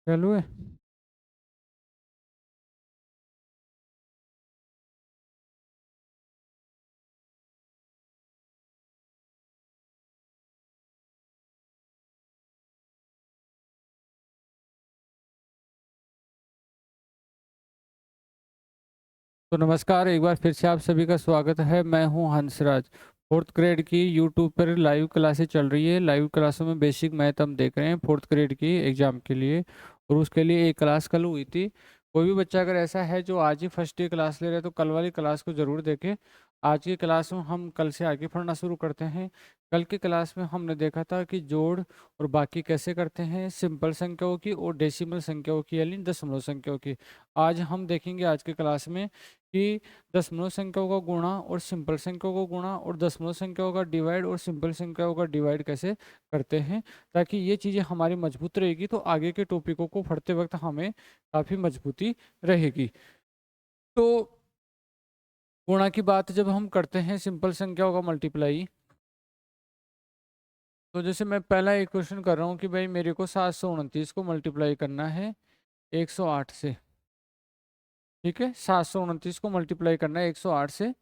चालू है। तो नमस्कार, एक बार फिर से आप सभी का स्वागत है। मैं हूं हंसराज। फोर्थ ग्रेड की यूट्यूब पर लाइव क्लासेस चल रही है। लाइव क्लासों में बेसिक मैथ हम देख रहे हैं फोर्थ ग्रेड की एग्जाम के लिए। और उसके लिए एक क्लास कल हुई थी। कोई भी बच्चा अगर ऐसा है जो आज ही फर्स्ट डे क्लास ले रहा है तो कल वाली क्लास को ज़रूर देखें। आज की क्लास में हम कल से आगे पढ़ना शुरू करते हैं। कल की क्लास में हमने देखा था कि जोड़ और बाकी कैसे करते हैं, सिंपल संख्याओं की और डेसिमल संख्याओं की यानी दशमलव संख्याओं की। आज हम देखेंगे आज की क्लास में कि दशमलव संख्याओं का गुणा और सिंपल संख्याओं का गुणा और दशमलव संख्याओं का डिवाइड और सिंपल संख्याओं का डिवाइड कैसे करते हैं, ताकि ये चीज़ें हमारी मजबूत रहेगी तो आगे के टॉपिकों को पढ़ते वक्त हमें काफ़ी मजबूती रहेगी। तो गुणा की बात जब हम करते हैं सिंपल संख्याओं का मल्टीप्लाई, तो जैसे मैं पहला एक क्वेश्चन कर रहा हूँ कि भाई मेरे को 729 को मल्टीप्लाई करना है 108 से। ठीक है, 729 को मल्टीप्लाई करना है 108 से।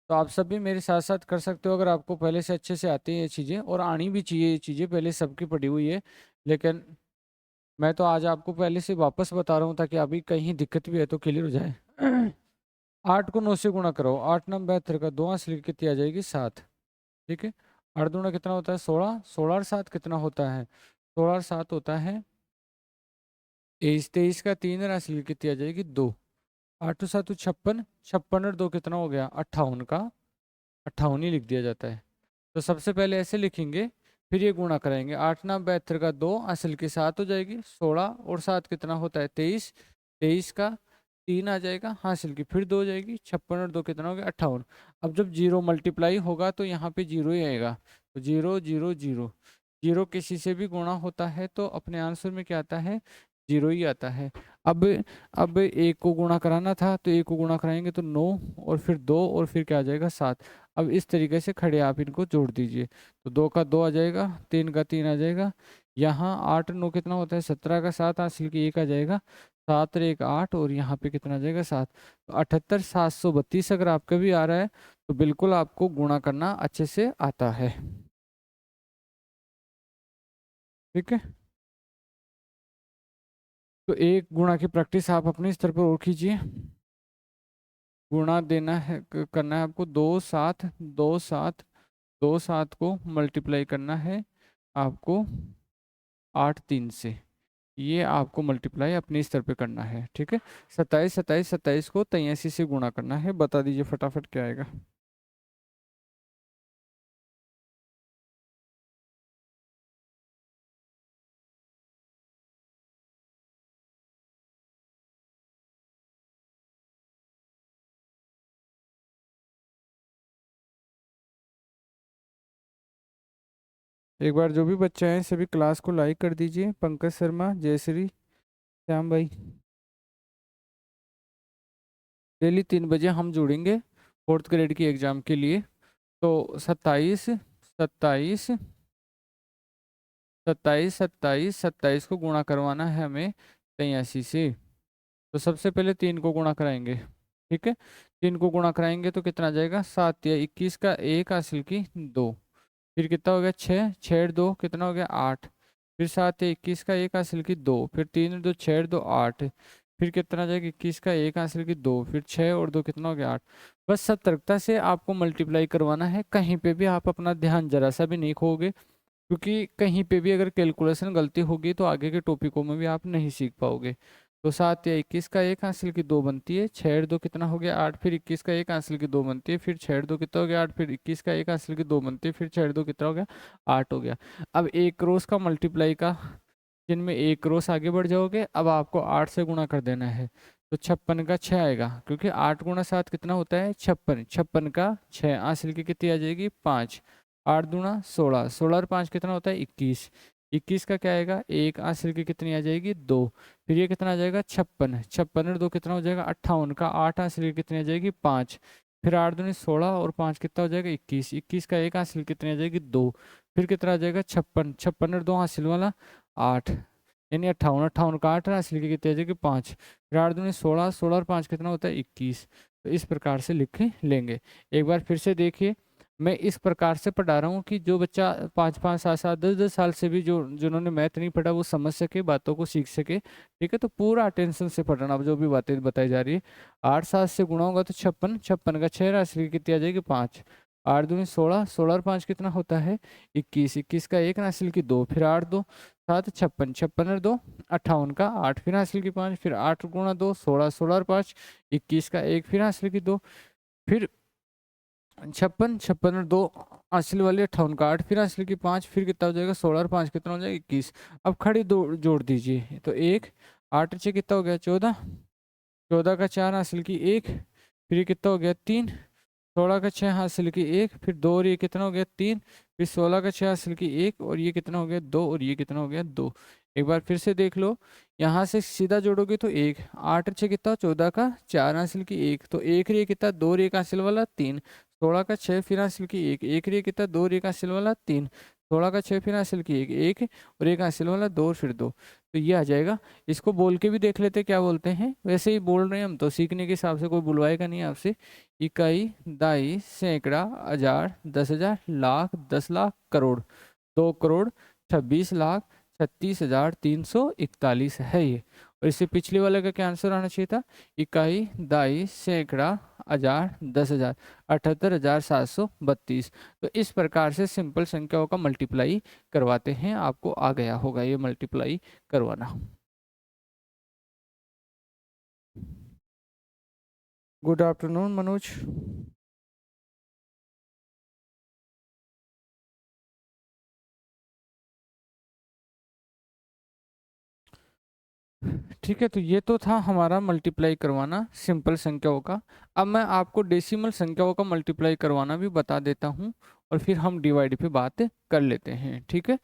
तो आप सब भी मेरे साथ साथ कर सकते हो अगर आपको पहले से अच्छे से आती है ये चीज़ें, और आनी भी चाहिए ये चीज़ें, पहले सबकी पड़ी हुई है। लेकिन मैं तो आज आपको पहले से वापस बता रहा हूँ ताकि अभी कहीं दिक्कत भी है तो क्लियर हो जाए। 8 को 9 से गुणा करो, 8 9 72 का 2 हासिल कितनी आ जाएगी 7। ठीक है, 8 दूना कितना होता है 16, 16 और 7 कितना होता है 16 और 7 होता है 23, 23 का 3 हासिल कितनी आ जाएगी 2। 8 तो 7 56, 56 और 2 कितना हो गया 58 का 58 ही लिख दिया जाता है। तो सबसे पहले ऐसे लिखेंगे, फिर ये गुणा कराएंगे। 8 9 72 का 2 असल की 7 हो जाएगी, 16 और 7 कितना होता है 23, 23 का 3 आ जाएगा, हासिल की फिर 2 हो जाएगी, 56 और 2 कितना हो गया 58। अब जब जीरो मल्टीप्लाई होगा तो यहाँ पे जीरो ही आएगा, तो जीरो जीरो जीरो। जीरो किसी से भी गुणा होता है तो अपने आंसर में क्या आता है जीरो ही आता है। अब अब एक को गुणा कराना था तो एक को गुणा कराएंगे तो 9 और फिर 2 और फिर क्या आ जाएगा 7। अब इस तरीके से खड़े आप इनको जोड़ दीजिए, तो 2 का 2 आ जाएगा, 3 का 3 आ जाएगा। यहाँ 8 9 कितना होता है 17 का 7 हासिल की 1 आ जाएगा, 7 और 1 8 और यहाँ पे कितना आ जाएगा 7। तो 78 732 अगर आपका भी आ रहा है तो बिल्कुल आपको गुणा करना अच्छे से आता है। ठीक है, तो एक गुणा की प्रैक्टिस आप अपने स्तर पर और कीजिए। गुणा देना है करना है आपको 2 7 को मल्टीप्लाई करना है आपको 8 3 से। ये आपको मल्टीप्लाई अपने स्तर पे करना है। ठीक है, 27 27 27 को 83 से गुणा करना है। बता दीजिए फटाफट क्या आएगा। एक बार जो भी बच्चे हैं सभी क्लास को लाइक कर दीजिए। पंकज शर्मा, जयश्री, श्याम भाई। डेली 3 बजे हम जुड़ेंगे फोर्थ ग्रेड की एग्जाम के लिए। तो 27 27 27 27 27 को गुणा करवाना है हमें 83 से। तो सबसे पहले 3 को गुणा कराएंगे। ठीक है, 3 को गुणा कराएंगे तो कितना आ जाएगा 7 या 21 का 1 हासिल की 2। फिर कितना हो गया 6, 6 2 कितना हो गया 8। फिर 7 या 21 का 1 हासिल की 2, फिर 3 2 6 2 8। फिर कितना आ जाएगा 21 का 1 हासिल की 2, फिर 6 और 2 कितना हो गया 8। बस सतर्कता से आपको मल्टीप्लाई करवाना है, कहीं पे भी आप अपना ध्यान जरा सा भी नहीं खोगे, क्योंकि कहीं पे भी अगर कैलकुलेशन गलती होगी तो आगे के टॉपिकों में भी आप नहीं सीख पाओगे। तो 7 या 21 का 1 हासिल की 2 बनती है, 6 2 कितना हो गया 8, फिर 21 का 1 हासिल की 2 बनती है, फिर 6 2 कितना हो गया 8, फिर 21 का 1 हासिल की 2 बनती है, फिर 6 2 कितना हो गया 8 हो गया। अब एक क्रॉस का मल्टीप्लाई का, जिनमें एक क्रॉस आगे बढ़ जाओगे, अब आपको 8 से गुणा कर देना है। तो 56 का 6 आएगा, क्योंकि 8 गुणा 7 कितना होता है 56, 56 का 6 हासिल की कितनी आ जाएगी 5। 8 दूना 16, 16 और 5 कितना होता है 21। 21 का क्या आएगा 1 हासिल की कितनी आ जाएगी 2। फिर ये कितना आ जाएगा 56, 56 और 2 कितना हो जाएगा 58 का 8 हासिल की कितनी आ जाएगी 5। फिर 8 दूनी 16 और 5 कितना हो जाएगा 21, 21 का 1 हासिल कितनी आ जाएगी 2। फिर कितना आ जाएगा 56, 56 और 2 हासिल वाला 8। यानी 58, 58 का 8 राशि लिखी कितनी आ जाएगी 5, फिर 8 दूनी 16, 16 और 5 कितना होता है 21। तो इस प्रकार से लिख लेंगे। एक बार फिर से देखिए, मैं इस प्रकार से पढ़ा रहा हूँ कि जो बच्चा 5-5, 7-7, 10-10 साल से भी जो जिन्होंने मैथ नहीं पढ़ा वो समझ सके, बातों को सीख सके। ठीक है, तो पूरा अटेंशन से पढ़ना। अब जो भी बातें बताई जा रही है, 8 7 से गुणा होगा तो 56, 56 का 6 राशि कितनी आ जाएगी 5, 8 दूनी 16, 16 और 5 कितना होता है 21, 21 का 1 हासिल की 2, फिर 8 2 7, 56, 56 और 2 58 का 8, फिर हासिल की 5, फिर 8 गुणा 2 16, 16 और 5 21 का 1, फिर हासिल की 2, फिर 56, 56 और 2 हासिल वाली 58 का 8, फिर हासिल की 5, फिर कितना हो जाएगा 16 और 5 कितना हो जाएगा 21। अब खड़ी दो जोड़ दीजिए, तो 1 8 से कितना हो गया 14, 14 का 4 हासिल की 1, फिर ये कितना हो गया 3, 16 का 6 हासिल की 1, फिर 2 और ये कितना हो गया 3, फिर 16 का 6 हासिल की 1 और ये कितना हो गया 2 और ये कितना हो गया 2। एक बार फिर से देख लो, यहाँ से सीधा जोड़ोगे तो 1 8 6 कितना 14 का 4 हासिल की 1, तो 1 रे कितना 2 रे हासिल वाला 3, 16 का 6 फिर हासिल की 1, 1 रे कितना 2 रे हासिल वाला 3, 16 का 6 फिर हासिल की 1, 1 और 1 हासिल वाला 2 और फिर 2। तो ये आ जाएगा। इसको बोल के भी देख लेते क्या बोलते हैं, वैसे ही बोल रहे हैं हम तो सीखने के हिसाब से, कोई बुलवाएगा नहीं आपसे। इकाई, दाई, सैकड़ा, हजार, 10,000, लाख, 10 लाख, करोड़, 2 करोड़ 26 लाख 36,341 है ये। और इससे पिछले वाले का क्या आंसर आना चाहिए था, इकाई, दाई, सैकड़ा, हजार, 10,000, 78,732। तो इस प्रकार से सिंपल संख्याओं का मल्टीप्लाई करवाते हैं। आपको आ गया होगा ये मल्टीप्लाई करवाना। Good afternoon Manoj. ठीक है, तो ये तो था हमारा मल्टीप्लाई करवाना सिंपल संख्याओं का। अब मैं आपको डेसिमल संख्याओं का मल्टीप्लाई करवाना भी बता देता हूँ, और फिर हम डिवाइड पे बात कर लेते हैं। ठीक है,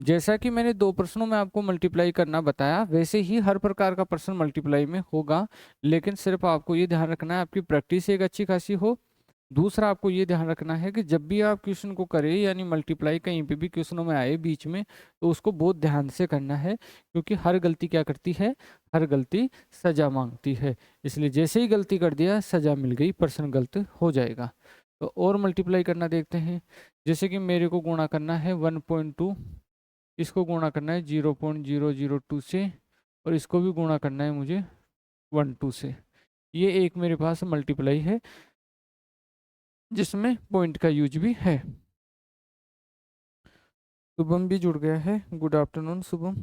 जैसा कि मैंने 2 प्रश्नों में आपको मल्टीप्लाई करना बताया, वैसे ही हर प्रकार का प्रश्न मल्टीप्लाई में होगा, लेकिन सिर्फ आपको ये ध्यान रखना है आपकी प्रैक्टिस एक अच्छी खासी हो। दूसरा, आपको ये ध्यान रखना है कि जब भी आप क्वेश्चन को करें, यानी मल्टीप्लाई कहीं पे भी क्वेश्चनों में आए बीच में, तो उसको बहुत ध्यान से करना है, क्योंकि हर गलती क्या करती है, हर गलती सजा मांगती है। इसलिए जैसे ही गलती कर दिया, सजा मिल गई, प्रश्न गलत हो जाएगा। तो और मल्टीप्लाई करना देखते हैं। जैसे कि मेरे को गुणा करना है 1.2, इसको गुणा करना है 0.002 से, और इसको भी गुणा करना है मुझे 12 से। ये एक मेरे पास मल्टीप्लाई है जिसमें पॉइंट का यूज भी है। शुभम भी जुड़ गया है। Good afternoon Shubham.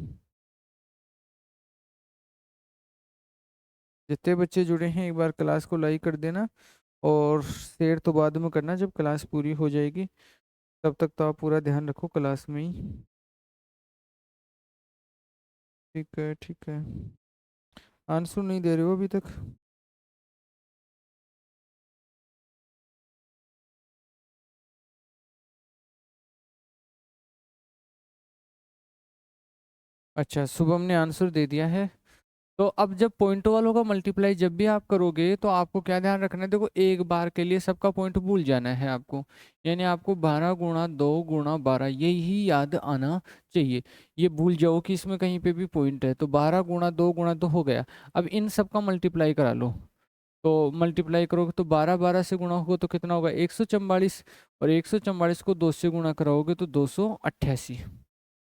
जितने बच्चे जुड़े हैं एक बार क्लास को लाइक कर देना, और शेयर तो बाद में करना जब क्लास पूरी हो जाएगी, तब तक तो आप पूरा ध्यान रखो क्लास में ही। ठीक है, ठीक है। आंसर नहीं दे रहे हो अभी तक? अच्छा, शुभम ने आंसर दे दिया है। तो अब जब पॉइंट वालों का मल्टीप्लाई जब भी आप करोगे, तो आपको क्या ध्यान रखना है, देखो एक बार के लिए सबका पॉइंट भूल जाना है आपको। यानी आपको 12 × 2 × 12 यही याद आना चाहिए। ये भूल जाओ कि इसमें कहीं पे भी पॉइंट है, तो 12 × 2 × 2 हो गया। अब इन सब का मल्टीप्लाई करा लो, तो मल्टीप्लाई करोगे तो 12 12 से गुणा होगा तो कितना होगा 144, और 144 को 2 से गुणा कराओगे तो 288।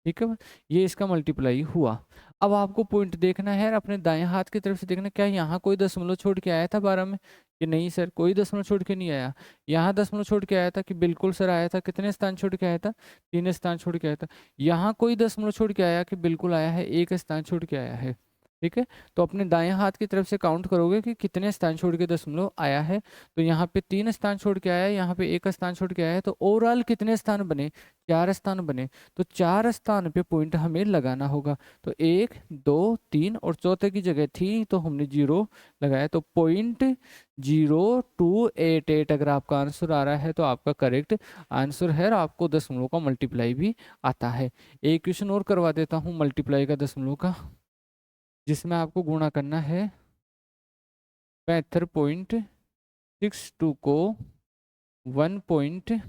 ठीक है, ये इसका मल्टीप्लाई हुआ। अब आपको पॉइंट देखना है, अपने दाएं हाथ की तरफ से देखना, क्या यहाँ कोई दशमलव छोड़ के आया था 12 में, कि नहीं सर कोई दशमलव छोड़ के नहीं आया। यहाँ दशमलव छोड़ के आया था कि बिल्कुल सर आया था, कितने स्थान छोड़ के आया था, 3 स्थान छोड़ के आया था। यहाँ कोई दशमलव छोड़ के आया कि बिल्कुल आया है, 1 स्थान छोड़ के आया है। ठीक है, तो अपने दाएं हाथ की तरफ से काउंट करोगे कि कितने स्थान छोड़ के दशमलव आया है, तो यहाँ पे 3 स्थान छोड़ के आया है, यहाँ पे 1 स्थान छोड़ के आया है, तो ओवरऑल कितने स्थान बने, 4 स्थान बने। तो 4 स्थान पे पॉइंट हमें लगाना होगा, तो 1 2 3 और चौथे की जगह थी तो हमने 0 लगाया, तो 0.0288 अगर आपका आंसर आ रहा है तो आपका करेक्ट आंसर है, और आपको दशमलव का मल्टीप्लाई भी आता है। एक क्वेश्चन और करवा देता हूँ मल्टीप्लाई का दशमलव का, जिसमें आपको गुणा करना है 75.62 को 1.2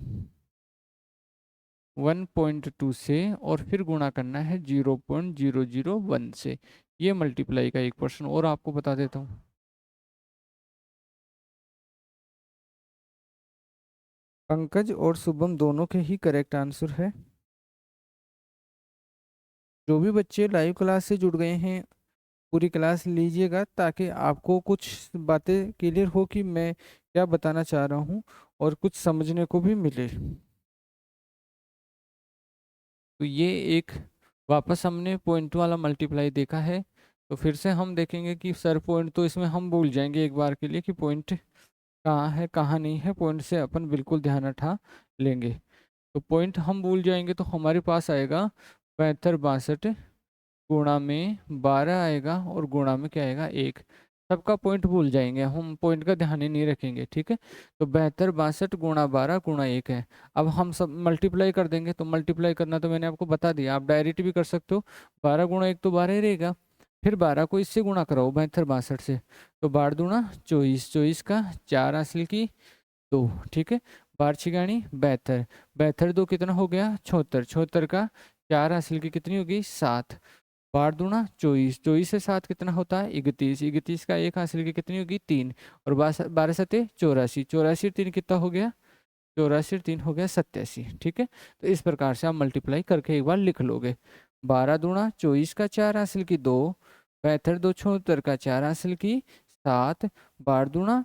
1.2 से और फिर गुणा करना है 0.001 से। ये मल्टीप्लाई का एक पर्सन और आपको बता देता हूँ। पंकज और शुभम दोनों के ही करेक्ट आंसर है। जो भी बच्चे लाइव क्लास से जुड़ गए हैं पूरी क्लास लीजिएगा ताकि आपको कुछ बातें क्लियर हो कि मैं क्या बताना चाह रहा हूँ और कुछ समझने को भी मिले। तो ये एक वापस हमने पॉइंट वाला मल्टीप्लाई देखा है। तो फिर से हम देखेंगे कि सर पॉइंट तो इसमें हम भूल जाएंगे एक बार के लिए कि पॉइंट कहाँ है कहाँ नहीं है। पॉइंट से अपन बिल्कुल ध्यान उठा लेंगे। तो पॉइंट हम भूल जाएंगे तो हमारे पास आएगा 75 62 गुणा में 12 आएगा और गुणा में क्या आएगा 1। सबका पॉइंट भूल जाएंगे हम, पॉइंट का ध्यान ही नहीं रखेंगे, ठीक है। तो 72 62 गुणा 12 गुणा 1 है। अब हम सब मल्टीप्लाई कर देंगे। तो मल्टीप्लाई करना तो मैंने आपको बता दिया, आप डायरेक्ट भी कर सकते हो। 12 गुणा 1 तो 12 ही रहेगा। फिर 12 को इससे गुणा कराओ 72 62 से। तो 12 दूना 24, 24 का 4 हासिल की 2, ठीक है। 12 छिगानी 72, 72 2 कितना हो गया 76, 76 का 4 हासिल की कितनी होगी 7। 12 दूना 24, 24 से 7 कितना होता है 31, 31 का 1 हासिल की कितनी होगी 3। और 12 सते 84, 84 3 कितना हो गया 84 3 हो गया 87, ठीक है। तो इस प्रकार से आप मल्टीप्लाई करके एक बार लिख लोगे। 12 दूना 24 का 4 हासिल की 2, 72 2 76 का 4 हासिल की 7, 12 दूना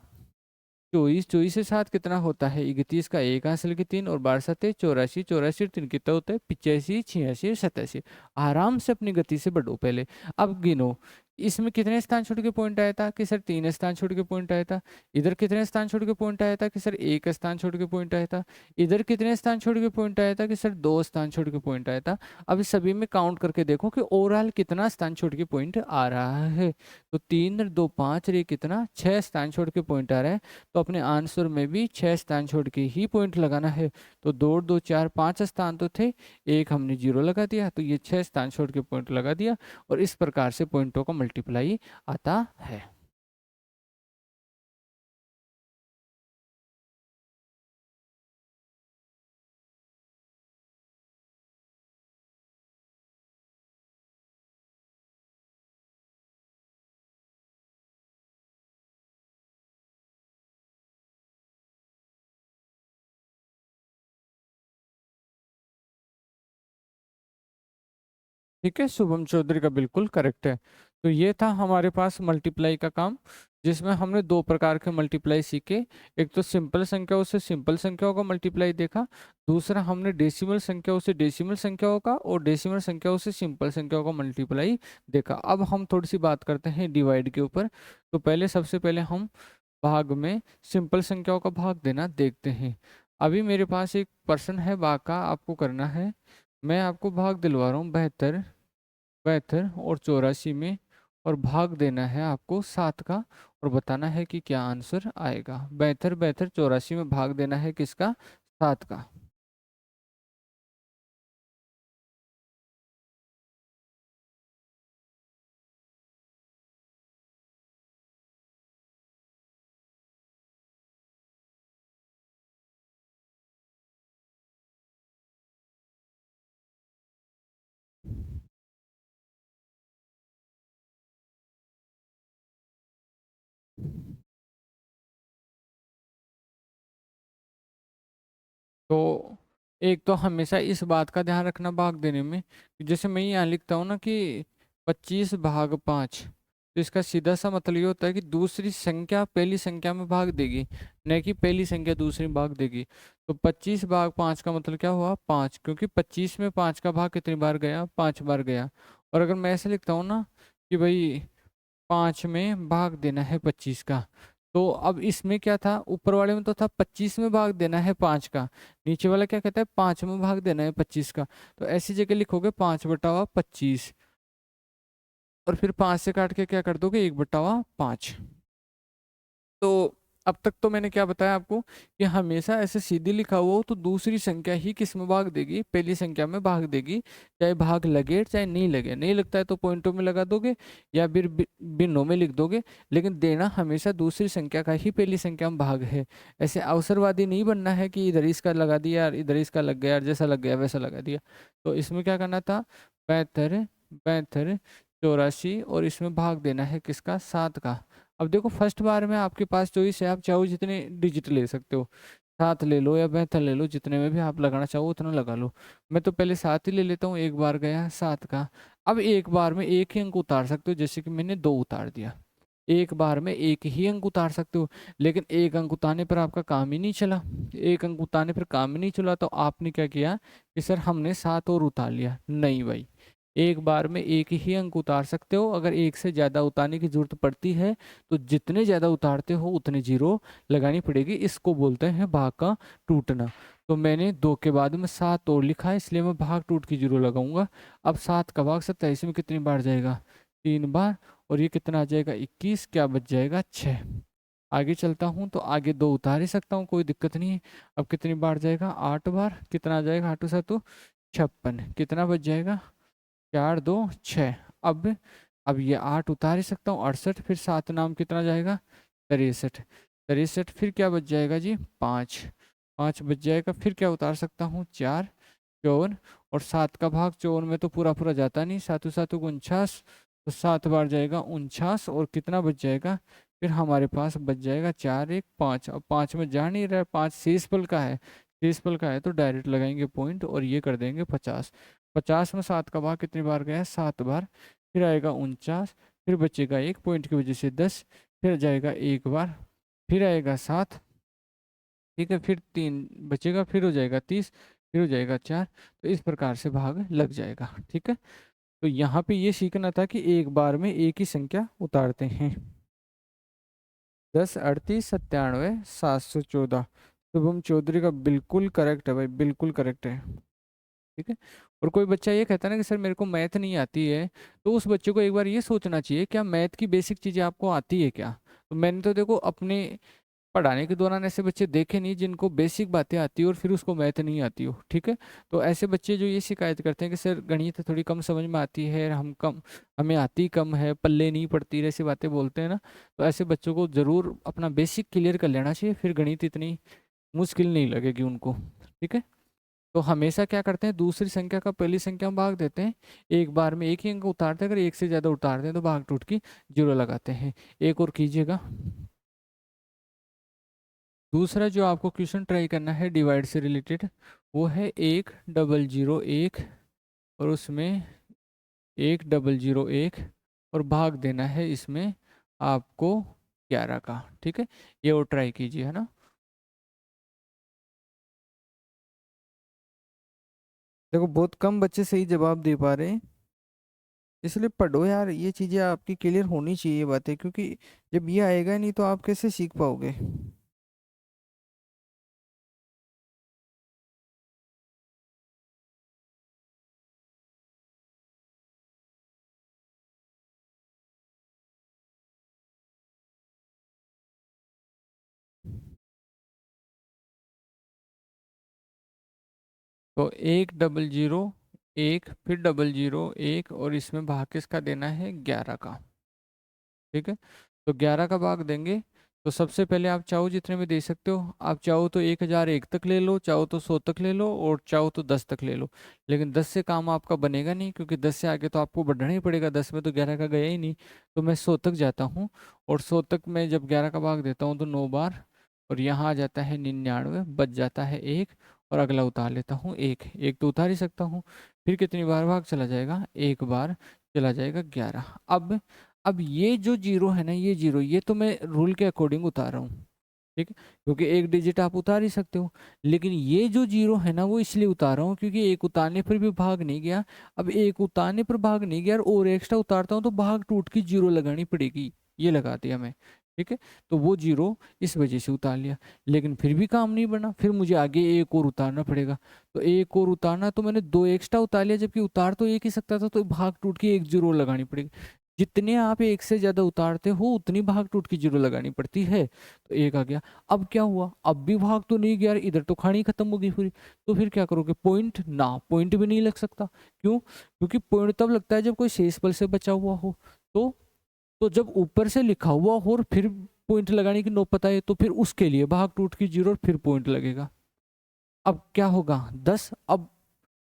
24, 24 से 7 कितना होता है 31 का 1 हासिल की 3 और 12 सते 84, 84 3 कितना होता है 85, 86 87। आराम से अपनी गति से बढ़ो पहले। अब गिनो इसमें कितने स्थान छोड़ के पॉइंट आया था कि सर 3 स्थान छोड़ के पॉइंट आया था। इधर कितने स्थान छोड़ के पॉइंट आया था कि सर 1 स्थान छोड़ के पॉइंट आया था। इधर कितने स्थान छोड़ के पॉइंट आया था कि सर 2 स्थान छोड़ के पॉइंट आया था। अब इस सभी में काउंट करके देखो कि ओवरऑल कितना स्थान छोड़ के पॉइंट आ रहा है। तो 3 2 5 रे कितना 6 स्थान छोड़ के पॉइंट आ रहा है। तो अपने आंसर में भी 6 स्थान छोड़ के ही पॉइंट लगाना है। तो 2 2 4 5 स्थान तो थे, एक हमने 0 लगा दिया, तो ये 6 स्थान छोड़ के पॉइंट लगा दिया। और इस प्रकार से पॉइंटों का मल्टीप्लाई आता है। ठीक है, शुभम चौधरी का बिल्कुल करेक्ट है। तो ये था हमारे पास मल्टीप्लाई का काम, जिसमें हमने दो प्रकार के मल्टीप्लाई सीखे। एक तो सिंपल संख्याओं से सिंपल संख्याओं का मल्टीप्लाई देखा, दूसरा हमने डेसिमल संख्याओं से डेसिमल संख्याओं का और डेसिमल संख्याओं से सिंपल संख्याओं का मल्टीप्लाई देखा। अब हम थोड़ी सी बात करते हैं डिवाइड के ऊपर। तो पहले सबसे पहले हम भाग में सिंपल संख्याओं का भाग देना देखते हैं। अभी मेरे पास एक पर्सन है, भाग का आपको करना है। मैं आपको भाग दिलवा रहा हूँ 72 72 और 84 में, और भाग देना है आपको 7 का और बताना है कि क्या आंसर आएगा। 72 72 84 में भाग देना है किसका 7 का। तो एक तो हमेशा इस बात का ध्यान रखना भाग देने में कि जैसे मैं यहाँ लिखता हूँ ना कि 25/5, तो इसका सीधा सा मतलब ये होता है कि दूसरी संख्या पहली संख्या में भाग देगी, न कि पहली संख्या दूसरी में भाग देगी। तो 25/5 का मतलब क्या हुआ 5, क्योंकि 25 में 5 का भाग कितनी बार गया 5 बार गया। और अगर मैं ऐसे लिखता हूँ ना कि भाई 5 में भाग देना है 25 का, तो अब इसमें क्या था ऊपर वाले में तो था 25 में भाग देना है 5 का, नीचे वाला क्या कहता है 5 में भाग देना है 25 का। तो ऐसी जगह लिखोगे 5/25 और फिर 5 से काट के क्या कर दोगे 1/5। तो अब तक तो मैंने क्या बताया आपको कि हमेशा ऐसे सीधी लिखा हुआ हो तो दूसरी संख्या ही किस में भाग देगी, पहली संख्या में भाग देगी, चाहे भाग लगे चाहे नहीं लगे। नहीं लगता है तो पॉइंटों में लगा दोगे या फिर बिन्नों में लिख दोगे, लेकिन देना हमेशा दूसरी संख्या का ही पहली संख्या में भाग है। ऐसे अवसरवादी नहीं बनना है कि इधर इसका लगा दिया यार, इधर इसका लग गया यार, जैसा लग गया वैसा लगा दिया। तो इसमें क्या करना था, 75 65 84 और इसमें भाग देना है किसका, 7 का। अब देखो फर्स्ट बार में आपके पास चॉइस है, आप चाहो जितने डिजिट ले सकते हो, 7 ले लो या 72 ले लो, जितने में भी आप लगाना चाहो उतना लगा लो। मैं तो पहले 7 ही ले लेता हूँ, एक बार गया 7 का। अब एक बार में एक ही अंक उतार सकते हो, जैसे कि मैंने 2 उतार दिया, एक बार में एक ही अंक उतार सकते हो। लेकिन एक अंक उतारने पर आपका काम ही नहीं चला, एक अंक उतारने पर काम ही नहीं चला, तो आपने क्या किया कि सर हमने 7 और उतार लिया। नहीं भाई, एक बार में एक ही अंक उतार सकते हो, अगर एक से ज़्यादा उतारने की जरूरत पड़ती है तो जितने ज़्यादा उतारते हो उतने जीरो लगानी पड़ेगी। इसको बोलते हैं भाग का टूटना। तो मैंने 2 के बाद में 7 और लिखा है, इसलिए मैं भाग टूट की जीरो लगाऊंगा। अब 7 का भाग 27 में कितनी बार जाएगा, 3 बार, और ये कितना आ जाएगा 21, क्या बच जाएगा 6। आगे चलता हूँ तो आगे 2 उतार ही सकता हूँ, कोई दिक्कत नहीं है। अब कितनी बार जाएगा, 8 बार, कितना आ जाएगा 8 7 56, कितना बच जाएगा 4 2 6। अब ये 8 उतार ही सकता हूँ, 68, फिर 7 नाम कितना जाएगा 63, 63 फिर क्या बच जाएगा जी 5, 5 बच जाएगा, फिर क्या उतार सकता हूँ 4 54, और 7 का भाग 54 में तो पूरा पूरा जाता नहीं, 7 7 49, तो 7 बार जाएगा 49, और कितना बच जाएगा फिर हमारे पास बच जाएगा 4 1 5। अब 5 में जा नहीं रहा है, 5 शेष पल का है, शेष पल का है तो डायरेक्ट लगाएंगे पॉइंट और ये कर देंगे 50। 50 में 7 का भाग कितनी बार गया है, 7 बार, फिर आएगा 49, फिर बचेगा 1 पॉइंट की वजह से 10, फिर जाएगा 1 बार, फिर आएगा 7, ठीक है, फिर 3 बचेगा, फिर हो जाएगा 30, फिर हो जाएगा 4। तो इस प्रकार से भाग लग जाएगा, ठीक है। तो यहाँ पे ये सीखना था कि एक बार में एक ही संख्या उतारते हैं। 10 38 97 714, शुभम चौधरी का बिल्कुल करेक्ट है भाई, बिल्कुल करेक्ट है, ठीक है। और कोई बच्चा ये कहता है ना कि सर मेरे को मैथ नहीं आती है, तो उस बच्चे को एक बार ये सोचना चाहिए क्या मैथ की बेसिक चीज़ें आपको आती है क्या। तो मैंने तो देखो अपने पढ़ाने के दौरान ऐसे बच्चे देखे नहीं जिनको बेसिक बातें आती हो और फिर उसको मैथ नहीं आती हो, ठीक है। तो ऐसे बच्चे जो ये शिकायत करते हैं कि सर गणित थोड़ी कम समझ में आती है, हमें आती कम है, पल्ले नहीं पड़ती, ऐसी बातें बोलते हैं ना, तो ऐसे बच्चों को ज़रूर अपना बेसिक क्लियर कर लेना चाहिए, फिर गणित इतनी मुश्किल नहीं लगेगी उनको, ठीक है। तो हमेशा क्या करते हैं, दूसरी संख्या का पहली संख्या में भाग देते हैं, एक बार में एक ही अंक उतारते हैं, अगर एक से ज़्यादा उतारते हैं तो भाग टूट की जीरो लगाते हैं। एक और कीजिएगा। दूसरा जो आपको क्वेश्चन ट्राई करना है डिवाइड से रिलेटेड, वो है 1 0 0 1, और उसमें 1 0 0 1, और भाग देना है इसमें आपको 11 का, ठीक है। ये और ट्राई कीजिए, है ना। देखो बहुत कम बच्चे सही जवाब दे पा रहे हैं, इसलिए पढ़ो यार, ये चीज़ें आपकी क्लियर होनी चाहिए बातें, क्योंकि जब ये आएगा नहीं तो आप कैसे सीख पाओगे। तो 1 0 0 1, फिर 0 0 1, और इसमें भाग किसका देना है 11 का, ठीक है। तो 11 का भाग देंगे, तो सबसे पहले आप चाहो जितने में दे सकते हो, आप चाहो तो 1001 तक ले लो, चाहो तो 100 तक ले लो, और चाहो तो 10 तक ले लो। लेकिन 10 से काम आपका बनेगा नहीं, क्योंकि 10 से आगे तो आपको बढ़ना ही पड़ेगा, 10 में तो 11 का गया ही नहीं। तो मैं 100 तक जाता हूँ, और 100 तक मैं जब 11 का भाग देता हूँ तो 9 बार, और यहाँ आ जाता है 99, बच जाता है 1, और अगला उतार लेता हूँ 1, 1 तो उतार ही सकता हूँ। फिर कितनी बार भाग चला जाएगा, एक बार चला जाएगा 11। अब ये जो जीरो है ना, ये जीरो, ये तो मैं रूल के अकॉर्डिंग उतार रहा हूँ, ठीक है, क्योंकि एक डिजिट आप उतार ही सकते हो। लेकिन ये जो जीरो है ना, वो इसलिए उतार रहा हूँ क्योंकि एक उतारने पर भी भाग नहीं गया। अब एक उतारने पर भाग नहीं गया और एक्स्ट्रा उतारता हूँ तो भाग टूट की जीरो लगानी पड़ेगी, ये लगा दिया मैं, ठीक है। तो वो जीरो इस वजह से उतार लिया, लेकिन फिर भी काम नहीं बना, फिर मुझे आगे एक और उतारना पड़ेगा। तो एक और उतारना, तो मैंने 2 एक्स्ट्रा उतार लिया, जबकि उतार तो एक ही सकता था, तो भाग टूट के एक जीरो लगानी पड़ेगी। जितने आप एक से ज्यादा उतारते हो उतनी भाग टूट की जीरो लगानी पड़ती है। तो एक आ गया। अब क्या हुआ, अब भी भाग तो नहीं गया, इधर तो खानी खत्म हो गई पूरी। तो फिर क्या करोगे, पॉइंट ना, पॉइंट भी नहीं लग सकता। क्यों, क्योंकि पॉइंट तब लगता है जब कोई शेष बल से बचा हुआ हो। तो जब ऊपर से लिखा हुआ हो और फिर पॉइंट लगाने की नौबत आए तो फिर उसके लिए भाग टूट की जीरो और फिर पॉइंट लगेगा। अब क्या होगा 10, अब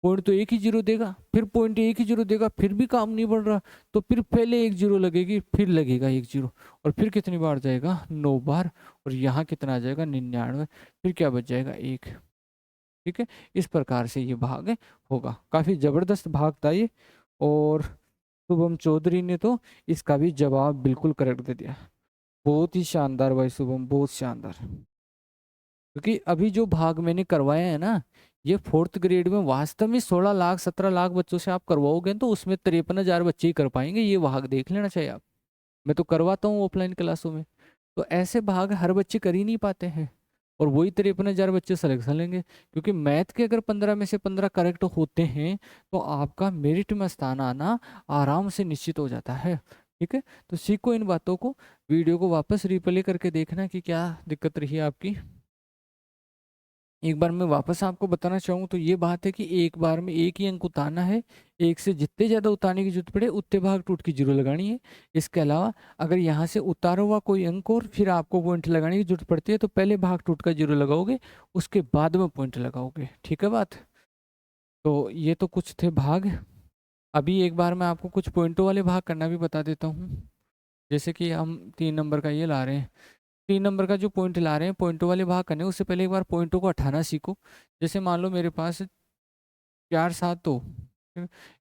पॉइंट तो एक ही जीरो देगा, फिर पॉइंट एक ही जीरो देगा, फिर भी काम नहीं बढ़ रहा। तो फिर पहले एक जीरो लगेगी, फिर लगेगा एक जीरो, और फिर कितनी बार जाएगा, 9 बार। और यहाँ कितना आ जाएगा, 99। फिर क्या बच जाएगा, एक। ठीक है, इस प्रकार से ये भाग होगा। काफी जबरदस्त भाग था ये। और शुभम चौधरी ने तो इसका भी जवाब बिल्कुल करेक्ट दे दिया। बहुत ही शानदार भाई शुभम, बहुत शानदार। क्योंकि अभी जो भाग मैंने करवाया है ना, ये 4th ग्रेड में वास्तव में 16 लाख 17 लाख बच्चों से आप करवाओगे तो उसमें 53,000 बच्चे ही कर पाएंगे। ये भाग देख लेना चाहिए आप। मैं तो करवाता हूँ ऑफलाइन क्लासों में। तो ऐसे भाग हर बच्चे कर ही नहीं पाते हैं। और वही 53,000 बच्चे सिलेक्शन लेंगे, क्योंकि मैथ के अगर 15 में से 15 करेक्ट होते हैं तो आपका मेरिट में स्थान आना आराम से निश्चित हो जाता है। ठीक है, तो सीखो इन बातों को। वीडियो को वापस रिप्ले करके देखना कि क्या दिक्कत रही है आपकी। एक बार मैं वापस आपको बताना चाहूँ तो ये बात है कि एक बार में एक ही अंक उतारना है। एक से जितने ज़्यादा उतारने की जरूरत पड़े उतने भाग टूट की जीरो लगानी है। इसके अलावा अगर यहाँ से उतारा हुआ कोई अंक और फिर आपको पॉइंट लगाने की जरूरत पड़ती है तो पहले भाग टूट का जीरो लगाओगे, उसके बाद में पॉइंट लगाओगे। ठीक है बात। तो ये तो कुछ थे भाग। अभी एक बार मैं आपको कुछ पॉइंटों वाले भाग करना भी बता देता हूँ। जैसे कि हम 3 नंबर का ये ला रहे हैं। 3 नंबर का जो पॉइंट ला रहे हैं, पॉइंटों वाले भाग करने उससे पहले एक बार पॉइंटों को हटाना सीखो। जैसे मान लो मेरे पास 4 7 2,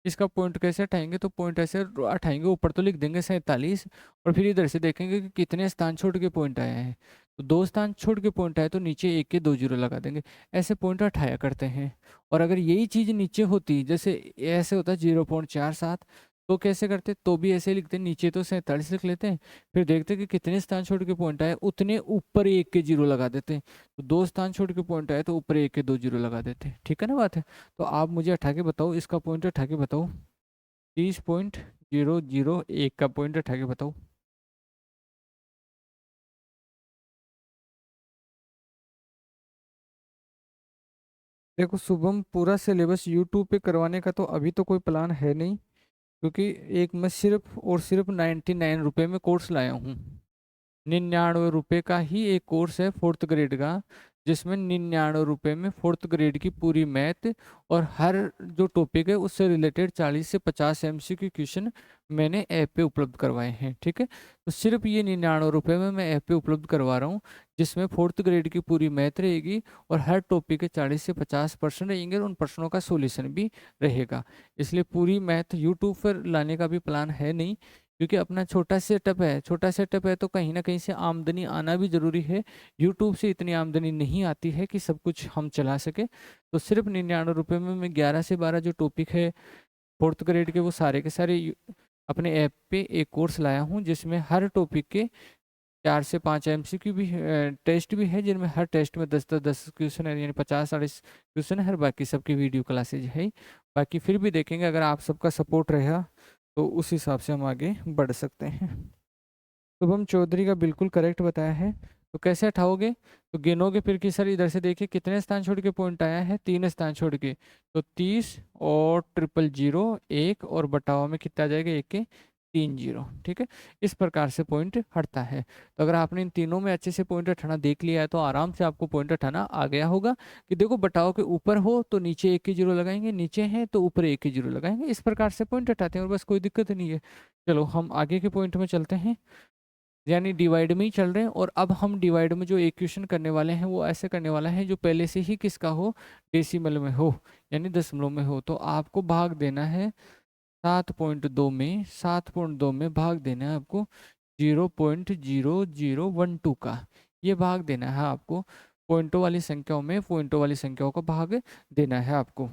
इसका पॉइंट कैसे हटाएंगे, तो पॉइंट ऐसे हटाएंगे, ऊपर तो लिख देंगे 47, और फिर इधर से देखेंगे कि कितने स्थान छोड़ के पॉइंट आए हैं। तो 2 स्थान छोड़ के पॉइंट आए तो नीचे एक के 2 जीरो लगा देंगे। ऐसे पॉइंट हटाया करते हैं। और अगर यही चीज़ नीचे होती, जैसे ऐसे होता 0.47, तो कैसे करते, तो भी ऐसे लिखते, नीचे तो 47 लिख लेते हैं, फिर देखते कि कितने स्थान छोड़ के पॉइंट आए, उतने ऊपर एक के जीरो लगा देते हैं। तो 2 स्थान छोड़ के पॉइंट आए तो ऊपर एक के 2 जीरो लगा देते हैं। ठीक है ना बात है। तो आप मुझे हटा के बताओ, इसका पॉइंट हटा के बताओ। 30.001 का पॉइंट हटा के बताओ। देखो शुभम, पूरा सिलेबस यूट्यूब पे करवाने का तो अभी तो कोई प्लान है नहीं। क्योंकि एक मैं सिर्फ और सिर्फ 99 रुपये में कोर्स लाया हूँ। 99 रुपये का ही एक कोर्स है 4th ग्रेड का, जिसमें 99 रुपये में 4th ग्रेड की पूरी मैथ और हर जो टॉपिक है उससे रिलेटेड 40 से 50 MCQ क्वेश्चन मैंने ऐप पे उपलब्ध करवाए हैं। ठीक है, तो सिर्फ ये 99 रुपये में मैं ऐप पे उपलब्ध करवा रहा हूँ, जिसमें 4th ग्रेड की पूरी मैथ रहेगी और हर टॉपिक के 40 से 50% रहेंगे और उन प्रश्नों का सोल्यूशन भी रहेगा। इसलिए पूरी मैथ यूट्यूब पर लाने का भी प्लान है नहीं, क्योंकि अपना छोटा सेटअप है, छोटा सेटअप है तो कहीं ना कहीं से आमदनी आना भी जरूरी है। यूट्यूब से इतनी आमदनी नहीं आती है कि सब कुछ हम चला सके। तो सिर्फ 99 रुपये में मैं 11 से 12 जो टॉपिक है 4th ग्रेड के वो सारे के सारे अपने ऐप पे एक कोर्स लाया हूँ, जिसमें हर टॉपिक के 4 से 5 MCQ भी टेस्ट भी है, जिनमें हर टेस्ट में 10 क्वेश्चन है, यानी 50 40 क्वेश्चन है। बाकी सबकी वीडियो क्लासेज है। बाकी फिर भी देखेंगे, अगर आप सबका सपोर्ट रहेगा तो उस हिसाब से हम आगे बढ़ सकते हैं। शुभम चौधरी का बिल्कुल करेक्ट बताया है। तो कैसे हटाओगे, तो गिनोगे फिर कि सर इधर से देखिए कितने स्थान छोड़ के पॉइंट आया है, 3 स्थान छोड़ के। तो 30 और 000 एक, और बटावा में कितना आ जाएगा, एक के 3 जीरो। ठीक है, इस प्रकार से पॉइंट हटता है। तो अगर आपने इन तीनों में अच्छे से पॉइंट हटाना देख लिया है तो आराम से आपको पॉइंट हटाना आ गया होगा। कि देखो बटाव के ऊपर हो तो नीचे एक के जीरो लगाएंगे, नीचे है तो ऊपर एक के जीरो लगाएंगे, इस प्रकार से पॉइंट हटाते हैं और बस, कोई दिक्कत नहीं है। चलो हम आगे के पॉइंट में चलते हैं। यानी डिवाइड में ही चल रहे हैं, और अब हम डिवाइड में जो इक्वेशन करने वाले हैं वो ऐसे करने वाला है जो पहले से ही किसका हो, डेसिमल में हो, यानी दशमलव में हो। तो आपको भाग देना है 7.2 में, 7.2 में भाग देना है आपको 0.0012 का। ये भाग देना है आपको, पॉइंटों वाली संख्याओं में पॉइंटों वाली संख्याओं का भाग देना है आपको।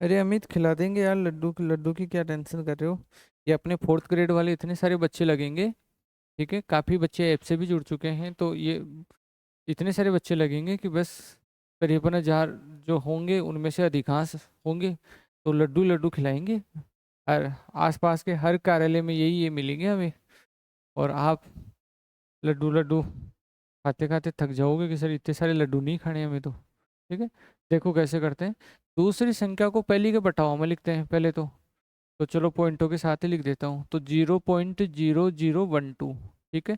अरे अमित, खिला देंगे यार लड्डू, लड्डू की क्या टेंशन कर रहे हो। ये अपने फोर्थ ग्रेड वाले इतने सारे बच्चे लगेंगे, ठीक है, काफ़ी बच्चे ऐप से भी जुड़ चुके हैं, तो ये इतने सारे बच्चे लगेंगे कि बस करीबन 1000 जो होंगे उनमें से अधिकांश होंगे, तो लड्डू लड्डू खिलाएंगे। हर आसपास के हर कार्यालय में यही ये मिलेंगे हमें, और आप लड्डू लड्डू खाते खाते थक जाओगे कि सर इतने सारे लड्डू नहीं खाने हमें तो। ठीक है, देखो कैसे करते हैं। दूसरी संख्या को पहली के बटाओ में लिखते हैं पहले तो चलो पॉइंटों के साथ ही लिख देता हूँ, तो 0.0012। ठीक है,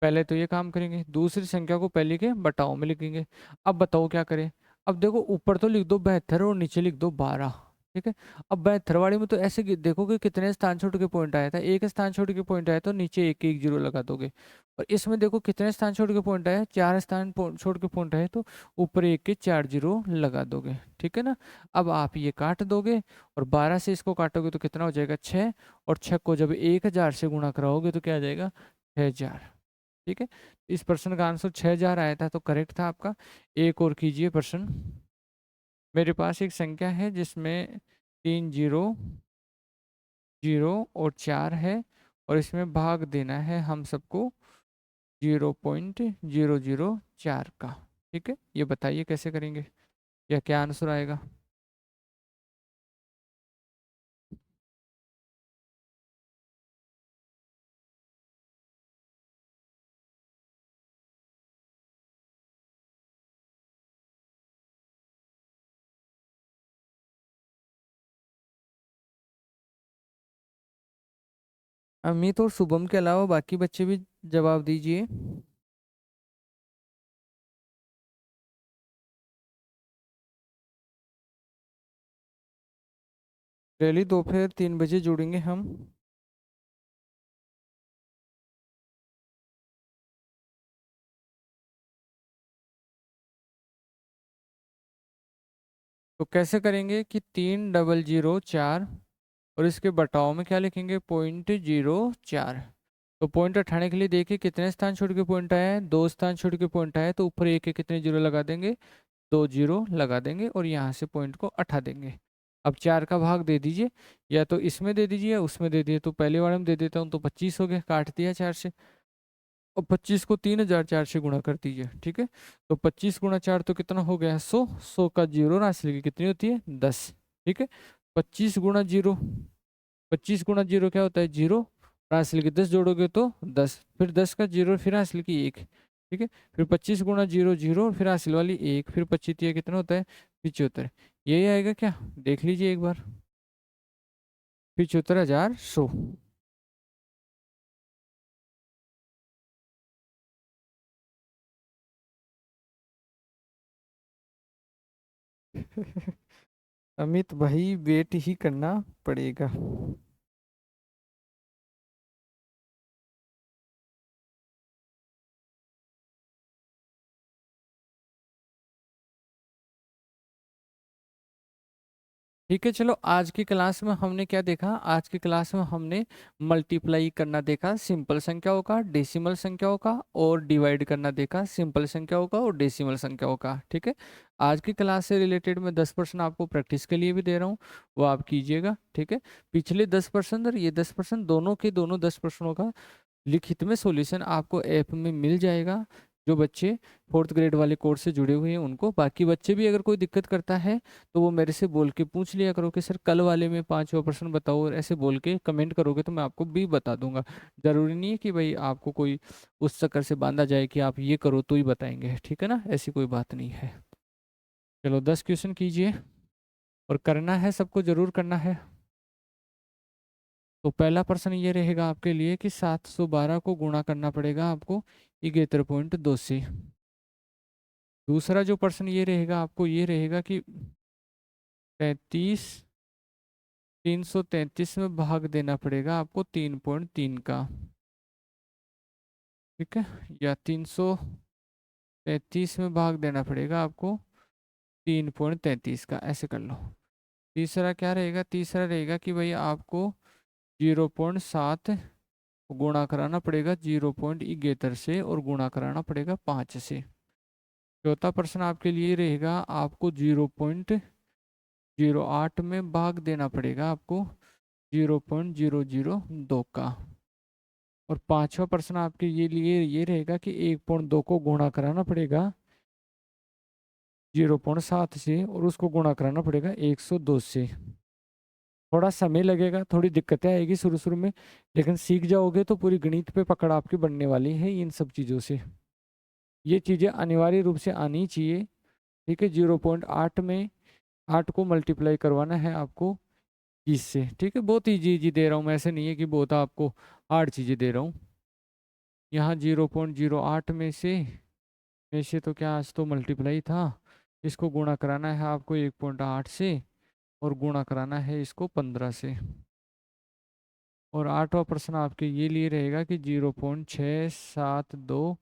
पहले तो ये काम करेंगे, दूसरी संख्या को पहले के बटाओ में लिखेंगे। अब बताओ क्या करें। अब देखो ऊपर तो लिख दो 72 और नीचे लिख दो 12। ठीक है, अब 72 वाले में तो ऐसे देखो कि कितने स्थान छोड़ के पॉइंट आया था, एक स्थान छोड़ के पॉइंट आया तो नीचे एक एक जीरो लगा दोगे। और इसमें देखो कितने स्थान छोड़ के पॉइंट आया, 4 स्थान छोड़ के पॉइंट आए तो ऊपर एक के 4 जीरो लगा दोगे। ठीक है ना, अब आप ये काट दोगे, और 12 से इसको काटोगे तो कितना हो जाएगा 6, और 6 को जब 1000 से गुणा कराओगे तो क्या आ जाएगा 6000। ठीक है, इस प्रश्न का आंसर 6000 आया था, तो करेक्ट था आपका। एक और कीजिए प्रश्न। मेरे पास एक संख्या है जिसमें 3 जीरो, जीरो और 4 है, और इसमें भाग देना है हम सबको 0.004 का। ठीक है, ये बताइए कैसे करेंगे, या क्या आंसर आएगा। अमित और शुभम के अलावा बाकी बच्चे भी जवाब दीजिए। रैली दोपहर 3 बजे जुड़ेंगे हम। तो कैसे करेंगे कि 3 0 0 4, और इसके बटाव में क्या लिखेंगे 0.04। तो पॉइंट उठाने के लिए देखिए कितने स्थान छोड़ के पॉइंट आया है, 2 स्थान छोड़ के पॉइंट आया है, तो ऊपर एक कितने जीरो लगा देंगे, 2 जीरो लगा देंगे, और यहाँ से पॉइंट को उठा देंगे। अब 4 का भाग दे दीजिए, या तो इसमें दे दीजिए या उसमें दे दीजिए, तो पहले वाले में दे देता हूँ तो 25 हो गया, काट दिया 4 से। और 25 को 3004 से गुणा कर दीजिए। ठीक है, तो 25 गुणा 4 तो कितना हो गया 100, 100 का जीरो राशि लिखी कितनी होती है 10। ठीक है, 25 गुणा 0, 25 गुणा 0 क्या होता है 0, राशि लिखी 10 जोड़ोगे तो 10, फिर 10 का जीरो फिर राशि लिखी 1। ठीक है, फिर 25 गुणा 0 0, फिर हासिल वाली 1, फिर 25 कितना होता है 75। यही आएगा क्या, देख लीजिए एक बार, 75,100। अमित भाई वेट ही करना पड़ेगा। ठीक है, चलो आज की क्लास में हमने क्या देखा, आज की क्लास में हमने मल्टीप्लाई करना देखा सिंपल संख्याओं का, डेसिमल संख्याओं का, और डिवाइड करना देखा सिंपल संख्याओं का और डेसिमल संख्याओं का। ठीक है, आज की क्लास से रिलेटेड मैं 10% आपको प्रैक्टिस के लिए भी दे रहा हूँ, वो आप कीजिएगा। ठीक है, पिछले 10% और ये 10% दोनों के दोनों 10%, का लिखित में सॉल्यूशन आपको ऐप में मिल जाएगा, जो बच्चे फोर्थ ग्रेड वाले कोर्स से जुड़े हुए हैं उनको। बाकी बच्चे भी अगर कोई दिक्कत करता है तो वो मेरे से बोल के पूछ लिया करो कि सर कल वाले में 5% बताओ, और ऐसे बोल के कमेंट करोगे तो मैं आपको भी बता दूंगा। जरूरी नहीं है कि भाई आपको कोई उस चक्कर से बांधा जाए कि आप ये करो तो ही बताएंगे, ठीक है ना, ऐसी कोई बात नहीं है। चलो 10 क्वेश्चन कीजिए, और करना है सबको, जरूर करना है। तो पहला प्रश्न ये रहेगा आपके लिए कि 712 को गुणा करना पड़ेगा आपको 71.2 से। दूसरा जो प्रश्न ये रहेगा आपको, ये रहेगा कि 33 333 में भाग देना पड़ेगा आपको 3.3 का। ठीक है, या 333 में भाग देना पड़ेगा आपको 3.33 का, ऐसे कर लो। तीसरा क्या रहेगा, तीसरा रहेगा कि भाई आपको 0.7 गुणा कराना पड़ेगा 0.71 से, और गुणा कराना पड़ेगा 5 से। चौथा प्रश्न आपके लिए रहेगा, आपको 0.08 में भाग देना पड़ेगा आपको 0.002 का। और पांचवा प्रश्न आपके ये लिए ये रहेगा कि 1.2 को गुणा कराना पड़ेगा 0.7 से और उसको गुणा कराना पड़ेगा 102 से। थोड़ा समय लगेगा, थोड़ी दिक्कतें आएगी शुरू शुरू में, लेकिन सीख जाओगे तो पूरी गणित पे पकड़ आपकी बनने वाली है इन सब चीज़ों से। ये चीज़ें अनिवार्य रूप से आनी चाहिए। ठीक है, 0.8 में 8 को मल्टीप्लाई करवाना है आपको 20 से। ठीक है, बहुत ईजी ईजी दे रहा हूँ मैं, ऐसे नहीं है कि बहुत आपको हार्ड चीज़ें दे रहा हूँ। यहाँ 0.08 में से तो क्या, आज तो मल्टीप्लाई था, इसको गुणा कराना है आपको 1.8 से और गुणा कराना है इसको 15 से। और आठवां प्रश्न आपके ये लिए रहेगा कि 0.672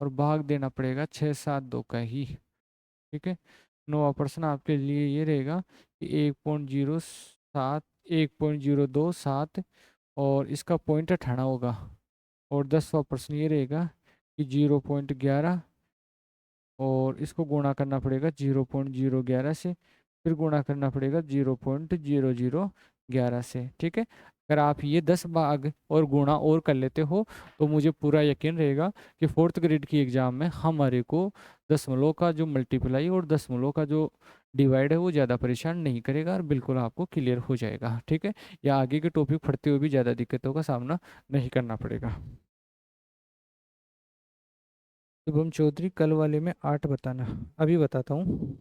और भाग देना पड़ेगा 672 का ही। ठीक है, नौवां प्रश्न आपके लिए ये रहेगा कि 1.027 और इसका पॉइंट हटाना होगा। और 10वां प्रश्न ये रहेगा कि 0.11 और इसको गुणा करना पड़ेगा 0.011 से, फिर गुणा करना पड़ेगा 0.0011 से। ठीक है, अगर आप ये 10 भाग और गुणा और कर लेते हो तो मुझे पूरा यकीन रहेगा कि फोर्थ ग्रेड की एग्जाम में हमारे को दशमलव का जो मल्टीप्लाई और दशमलव का जो डिवाइड है वो ज़्यादा परेशान नहीं करेगा और बिल्कुल आपको क्लियर हो जाएगा। ठीक है, या आगे के टॉपिक पढ़ते हुए भी ज़्यादा दिक्कतों का सामना नहीं करना पड़ेगा। शुभम चौधरी, कल वाले में 8 बताना। अभी बताता हूँ।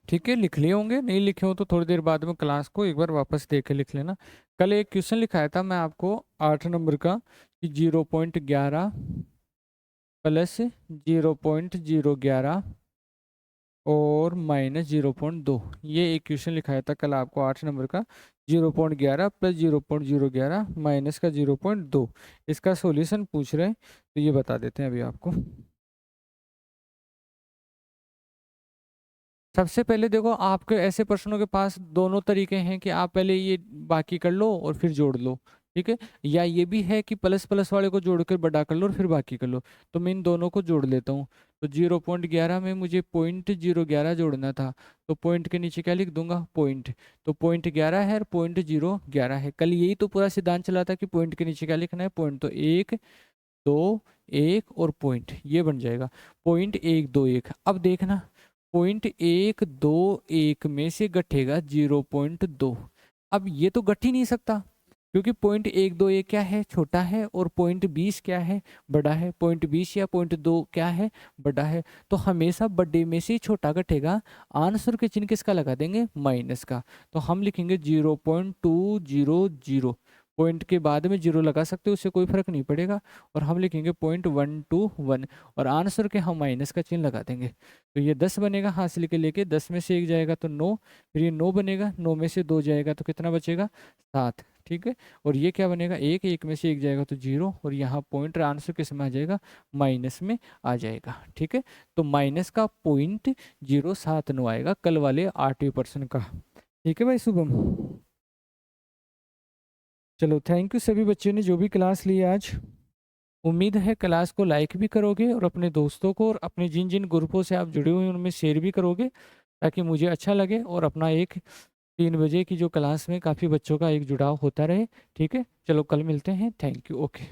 ठीक है, लिख लिए होंगे, नहीं लिखे हो तो थोड़ी देर बाद में क्लास को एक बार वापस देख के लिख लेना। कल एक क्वेश्चन लिखाया था मैं आपको 8 नंबर का कि 0.11 प्लस 0.011 और -0.2, ये एक क्वेश्चन लिखाया था कल आपको 8 नंबर का। 0.11 प्लस 0.011 माइनस का 0.2, इसका सॉल्यूशन पूछ रहे हैं, तो ये बता देते हैं अभी आपको। सबसे पहले देखो, आपके ऐसे प्रश्नों के पास दोनों तरीके हैं कि आप पहले ये बाकी कर लो और फिर जोड़ लो। ठीक है, या ये भी है कि प्लस प्लस वाले को जोड़कर बड़ा कर लो और फिर बाकी कर लो। तो मैं इन दोनों को जोड़ लेता हूँ। तो 0.11 में मुझे 0.011 जोड़ना था, तो पॉइंट के नीचे क्या लिख दूंगा, पॉइंट। तो 0.11 है और 0.011 है। कल यही तो पूरा सिद्धांत चला था कि पॉइंट के नीचे क्या लिखना है, पॉइंट। तो 1 2 1 और पॉइंट, ये बन जाएगा 0.121। अब देखना, 0.121 में से घटेगा 0.2। अब ये तो घट ही नहीं सकता, क्योंकि 0.121 क्या है, छोटा है, और 0.20 क्या है, बड़ा है। 0.20 या 0.2 क्या है, बड़ा है। तो हमेशा बड़े में से ही छोटा घटेगा। आंसर के चिन्ह किसका लगा देंगे, माइनस का। तो हम लिखेंगे 0.200, पॉइंट के बाद में जीरो लगा सकते हो, उससे कोई फर्क नहीं पड़ेगा। और हम लिखेंगे 0.121 और आंसर के हम माइनस का चिन्ह लगा देंगे। तो ये 10 बनेगा, हासिल के लेके 10 में से 1 जाएगा तो 9, फिर ये 9 बनेगा, 9 में से 2 जाएगा तो कितना बचेगा, 7। ठीक है, और ये क्या बनेगा, 1, 1 में से 1 जाएगा तो 0, और यहाँ पॉइंट आंसर किस में आ जाएगा, माइनस में आ जाएगा। ठीक है, तो माइनस का 0.079 आएगा कल वाले 8वें प्रश्न का। ठीक है भाई शुभम, चलो थैंक यू सभी बच्चों ने जो भी क्लास ली आज। उम्मीद है क्लास को लाइक भी करोगे और अपने दोस्तों को और अपने जिन जिन ग्रुपों से आप जुड़े हुए हैं उनमें शेयर भी करोगे, ताकि मुझे अच्छा लगे और अपना एक 3 बजे की जो क्लास में काफ़ी बच्चों का एक जुड़ाव होता रहे। ठीक है, चलो कल मिलते हैं, थैंक यू, ओके।